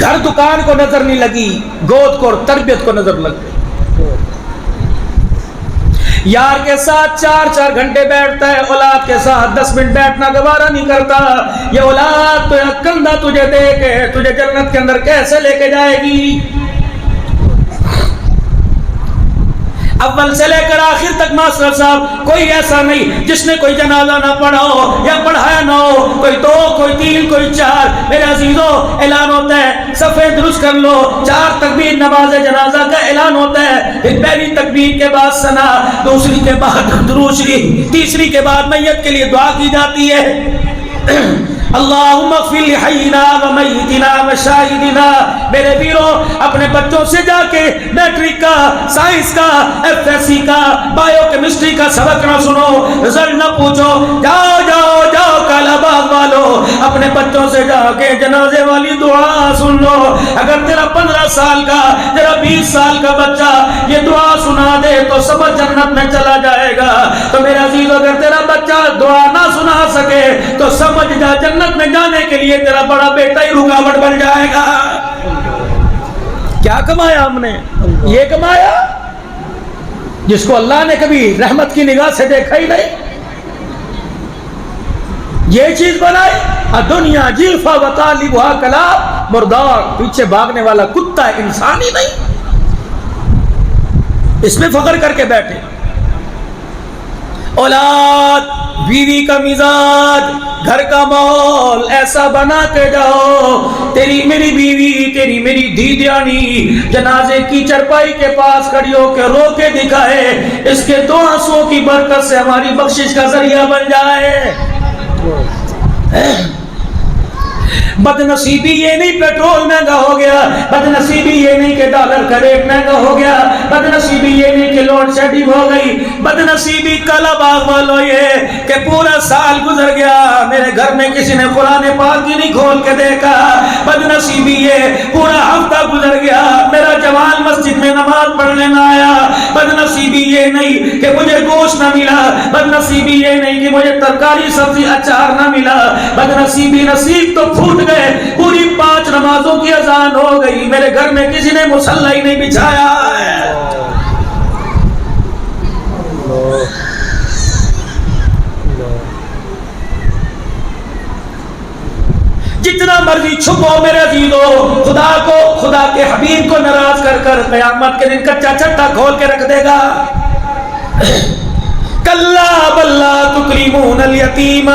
گھر دکان کو نظر نہیں لگی، گود کو اور تربیت کو نظر لگ گئی۔ یار کے ساتھ 4 گھنٹے بیٹھتا ہے، اولاد کے ساتھ 10 منٹ بیٹھنا گوارا نہیں کرتا۔ یہ اولاد تو کندھا تجھے دے کے تجھے جنت کے اندر کیسے لے کے جائے گی؟ اول سے لے کر آخر تک ماسٹر صاحب کوئی ایسا نہیں جس نے کوئی جنازہ نہ پڑھا ہو یا پڑھایا نہ ہو، کوئی 2 کوئی 3 کوئی 4۔ میرے عزیزو اعلان ہوتا ہے صفیں درست کر لو، 4 تکبیر نماز جنازہ کا اعلان ہوتا ہے۔ پھر پہلی تکبیر کے بعد ثنا، دوسری کے بعد درود شریف، تیسری کے بعد میت کے لیے دعا کی جاتی ہے۔ اللہم اغفر لحینا و میتنا و شاہدنا۔ میرے ویرو اپنے بچوں سے جا کے میٹرک کا، سائنس کا، ایف ایس سی کا، بایو کیمسٹری کا سبق نہ سنو، رزلٹ نہ پوچھو، جاؤ جاؤ جاؤ کالا باغ والو اپنے بچوں سے جا کے جنازے والی دعا سن لو۔ اگر تیرا 15 سال کا، تیرا 20 سال کا بچہ یہ دعا سنا دے تو سب جنت میں چلا جائے گا۔ تو میرے عزیز اگر تیرا بچہ دعا نہ سنا سکے تو سمجھ جا جنت میں جانے کے لیے تیرا بڑا بیٹا ہی رکاوٹ بن جائے گا۔ کیا کمایا ہم نے؟ یہ کمایا جس کو اللہ نے کبھی رحمت کی نگاہ سے دیکھا ہی نہیں، یہ چیز بنائی۔ دنیا جیفا و طالبھا کلاب، مردار پیچھے بھاگنے والا کتا ہے، انسان ہی نہیں۔ اس میں فخر کر کے بیٹھے۔ اولاد، بیوی کا مزاج، گھر کا ماحول ایسا بنا کے جاؤ، تیری میری بیوی، تیری میری دیدیانی جنازے کی چرپائی کے پاس کھڑی ہو کے رو کے دکھائے، اس کے 2 آنسوؤں کی برکت سے ہماری بخشش کا ذریعہ بن جائے۔ بدنصیبی یہ نہیں پیٹرول مہنگا ہو گیا، بدنصیبی یہ نہیں کہ ڈالر کا ریٹ مہنگا ہو گیا، بدنصیبی یہ نہیں کہ لوڈ شیڈنگ ہو گئی، بدنصیبی کالا باغ والو یہ کہ پورا سال گزر گیا میرے گھر میں کسی نے قرآن پاک ہی نہیں کھول کے دیکھا، بدنصیبی یہ پورا ہفتہ گزر گیا میرا جوان مسجد میں نماز پڑھنے نہ آیا، بدنصیبی یہ نہیں کہ مجھے گوشت نہ ملا، بدنصیبی یہ نہیں کہ مجھے ترکاری سبزی اچار نہ ملا، بدنصیبی نصیب تو پھوٹ گئے، پوری 5 نمازوں کی اذان ہو گئی، میرے گھر میں کسی نے مصلی ہی نہیں بچھایا ہے۔ جتنا مرضی چھپو میرے عزیزو، خدا کو، خدا کے حبیب کو ناراض کر کر قیامت کے دن کچا چٹا کھول کے رکھ دے گا۔ کلا بلا تکریمون الیتیم،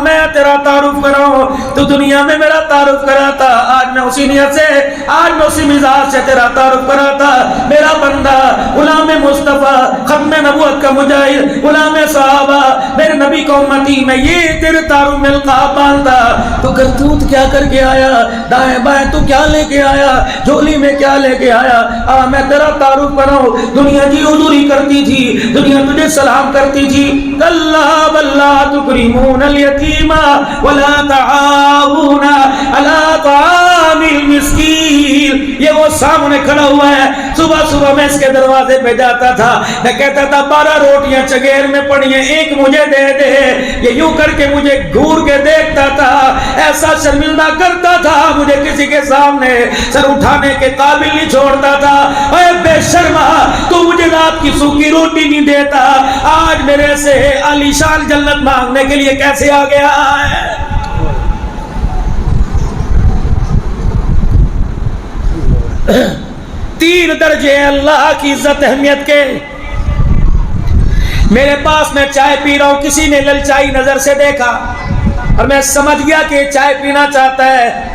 میں تیرا تعارف کراؤں، تو دنیا میں میرا تعارف کرا تھا، آج میں اسی نیت سے، آج میں اسی مزاج سے تیرا تعارف کرا تھا، میرا بندہ غلام مصطفیٰ ختم نبوت کا مجاہد، غلام صحابہ، میرے نبی کا امتی، میں یہ تیرے تعارف میں القاب باندھتا، تو کرتوت کیا کر کے آیا، دائیں بائیں تو کیا لے کے آیا، جھولی میں کیا لے کے آیا، میں تیرا تعارف کراؤں، دنیا کی حضوری کرتی تھی، دنیا تجھے سلام کرتی تھی، کلا بلا تکریمون الیتیم ولا تعاون علی طعام المسکین۔ یہ وہ سامنے کھڑا ہوا ہے، صبح صبح میں اس کے دروازے پہ جاتا تھا، میں کہتا تھا 12 روٹیاں چگیر میں پڑی ہیں، ایک مجھے دے دے، یہ یوں کر کے مجھے گھور کے دیکھتا تھا، ایسا شرمندہ کرتا تھا، مجھے کسی کے سامنے سر اٹھانے کے قابل نہیں چھوڑتا تھا۔ اے بے شرما، تو مجھے رات کی سوکھی روٹی نہیں دیتا، آج میرے سے علی شان جنت مانگنے کے لیے کیسے آ گیا ہے؟ 3 درجے اللہ کی عزت اہمیت کے۔ میرے پاس میں چائے پی رہا ہوں، کسی نے للچائی نظر سے دیکھا اور میں سمجھ گیا کہ چائے پینا چاہتا ہے،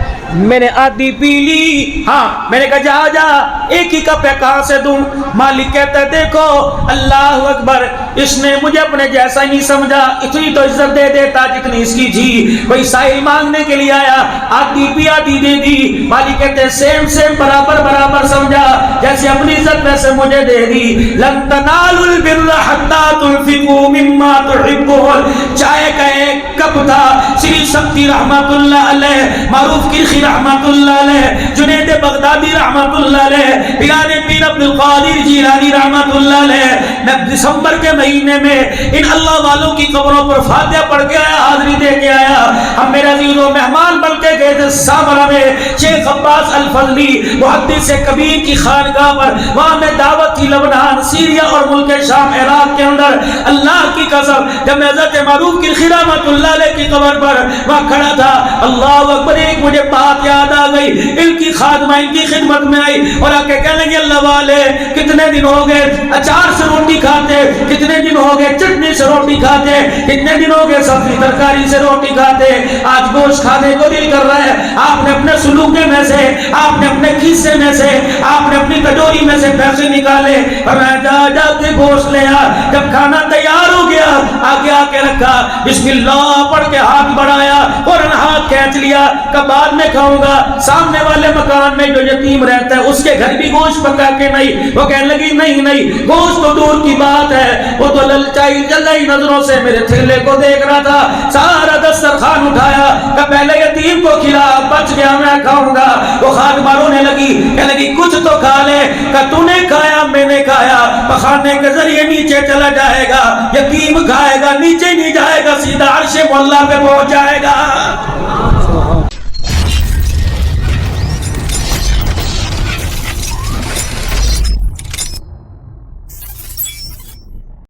میں نے آدھی پی لی، ہاں میں نے کہا جا جا ایک ہی کپ ہے کہاں سے دوں؟ مالک کہتا ہے دیکھو اللہ اکبر، اس نے مجھے اپنے جیسا ہی نہیں سمجھا، اتنی تو عزت دے دیتا جتنی اس کی تھی، کوئی سائل مانگنے کے لیے آیا، آدھی پی آدھی دے دی، مالک کہتے ہیں سیم سیم برابر برابر سمجھا، جیسے اپنی عزت ویسے مجھے دے دی۔ لن تنالوا البر حتى تنفقوا مما تحبون، چائے کا ایک کپ تھا، سری سکتی رحمت اللہ علیہ، معروف کی رحمت اللہ علیہ، جنید بغدادی رحمت اللہ علیہ، پیران پیر عبد القادر جیلانی رحمت اللہ علیہ، میں دسمبر کے مہینے میں ان اللہ والوں کی قبروں پر فاتحہ پڑھ کے آیا، حاضری دے کے آیا، ہم میرے عزیزوں مہمان بن کے گئے تھے سامرا میں، شیخ عباس الفضلی محدث کبیر کی خانقاہ پر وہاں میں دعوت کی لبنان سیریا اور ملک شام عراق کے اندر اللہ کی قسم جب میں حضرت معروف کی رحمۃ اللہ علیہ کی قبر پر وہاں کھڑا تھا اللہ اکبر ایک مجھے بات یاد آ گئی ان کی خادمہ ان کی خدمت میں آئی اور آ کے کہنے لگی اللہ والے کتنے دن ہو گئے اچار سے روٹی کھاتے کتنے دن ہو گئے چٹنی سے روٹی کھاتے کتنے دن ہو گئے سبزی ترکاری سے روٹی کھاتے آج گوشت کھانے کو دل کر رہا ہے آپ نے اپنے سلوکے میں سے آپ نے اپنے کھیسے میں سے آپ نے اپنی کٹوری میں سے پیسے نکالے اور میں جا جا کے گوشت لے آ جب کھانا تیار ہو گیا آگے آ کے رکھا بسم اللہ پڑھ کے ہاتھ بڑھایا فوراً ہاتھ کھینچ لیا کہ بعد میں کھاؤں گا سامنے والے مکان میں جو یتیم رہتا ہے اس کے گھر بھی گوشت پکا کے نہیں وہ کہنے لگی نہیں گوشت تو دور کی بات ہے وہ تو للچائی جلائی نظروں سے میرے تھیلے کو دیکھ رہا تھا سارا دسترخوان اٹھایا کہ پہلے یتیم کو کھلا بچ گیا میں کھاؤں گا وہ خادمہ رونے لگی کہنے لگی کچھ تو کھا لے کہ تو نے کھایا میں نے کھایا پخانے کے ذریعے نیچے چلا جائے گا یتیم کھائے گا نیچے نہیں جائے گا سیدھا عرش مولا پہ پہنچ جائے گا